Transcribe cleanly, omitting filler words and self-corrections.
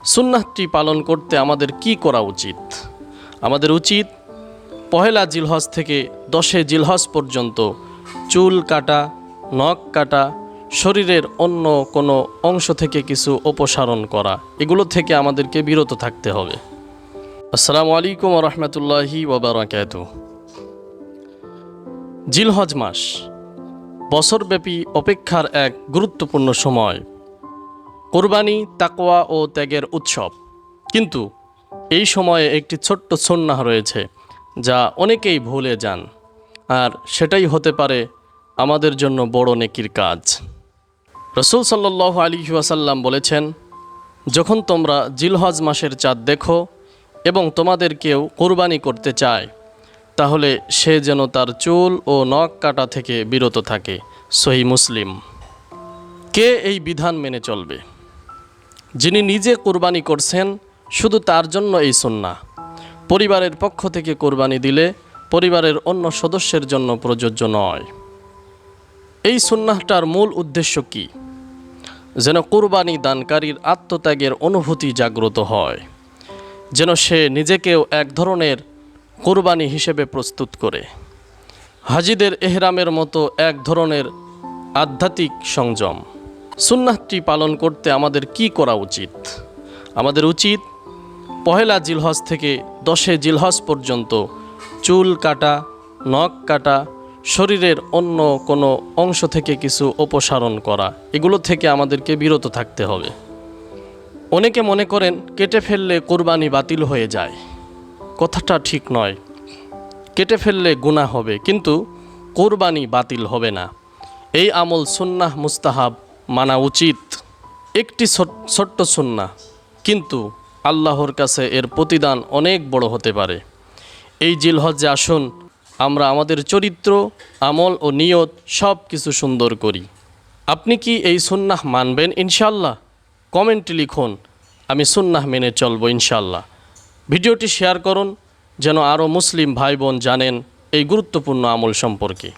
সুন্নাহটি পালন করতে আমাদের কি করা উচিত? আমাদের উচিত পহেলা জিলহজ থেকে 10 জিলহজ পর্যন্ত চুল কাটা, নখ কাটা, শরীরের অন্য কোনো অংশ থেকে কিছু অপসারণ করা, এগুলো থেকে আমাদেরকে বিরত থাকতে হবে। আসসালামু আলাইকুম ওয়া রাহমাতুল্লাহি ওয়া বারাকাতুহু। জিলহজ মাস বছরব্যাপী অপেক্ষার এক গুরুত্বপূর্ণ সময়, কোরবানি, তাকওয়া ও ত্যাগের উৎসব। কিন্তু এই সময়ে একটি ছোট্ট সুন্নাহ রয়েছে যা অনেকেই ভুলে যান, আর সেটাই হতে পারে আমাদের জন্য বড় নেকির কাজ। রাসূল সাল্লাল্লাহু আলাইহি ওয়াসাল্লাম বলেছেন, যখন তোমরা জিলহজ মাসের চাঁদ দেখো এবং তোমাদের কেউ কোরবানি করতে চায়, তাহলে সে যেন তার চুল ও নখ কাটা থেকে বিরত থাকে। সহিহ মুসলিম। কে এই বিধান মেনে চলবে? যিনি নিজে কোরবানি করছেন, শুধু তার জন্য এই সুন্নাহ। পরিবারের পক্ষ থেকে কোরবানি দিলে পরিবারের অন্য সদস্যের জন্য প্রযোজ্য নয়। এই সুন্নাহটার মূল উদ্দেশ্য কি? যেন কোরবানি দানকারীর আত্মত্যাগের অনুভূতি জাগ্রত হয়, যেন সে নিজেকেও এক ধরনের কোরবানি হিসেবে প্রস্তুত করে। হাজিদের এহরামের মতো এক ধরনের আধ্যাত্মিক সংযম। সুন্নাহটি পালন করতে আমাদের কি করা উচিত? আমাদের উচিত পহেলা জিলহজ থেকে 10 জিলহজ পর্যন্ত চুল কাটা, নখ কাটা, শরীরের অন্য কোনো অংশ থেকে কিছু অপসারণ করা, এগুলো থেকে আমাদেরকে বিরত থাকতে হবে। অনেকে মনে করেন কেটে ফেললে কোরবানি বাতিল হয়ে যায়। কথাটা ঠিক নয়। কেটে ফেললে গুনাহ হবে, কিন্তু কোরবানি বাতিল হবে না। এই আমল সুন্নাহ মুস্তাহাব, মানা উচিত। একটি ছোট্ট সুন্নাহ, কিন্তু আল্লাহর কাছে এর প্রতিদান অনেক বড় হতে পারে। এই জিলহজ্জে আসুন আমরা আমাদের চরিত্র, আমল ও নিয়ত সব কিছু সুন্দর করি। আপনি কি এই সুন্নাহ মানবেন ইনশাআল্লাহ? কমেন্টে লিখুন, আমি সুন্নাহ মেনে চলব ইনশাআল্লাহ। ভিডিওটি শেয়ার করুন যেন আরও মুসলিম ভাই বোন জানেন এই গুরুত্বপূর্ণ আমল সম্পর্কে।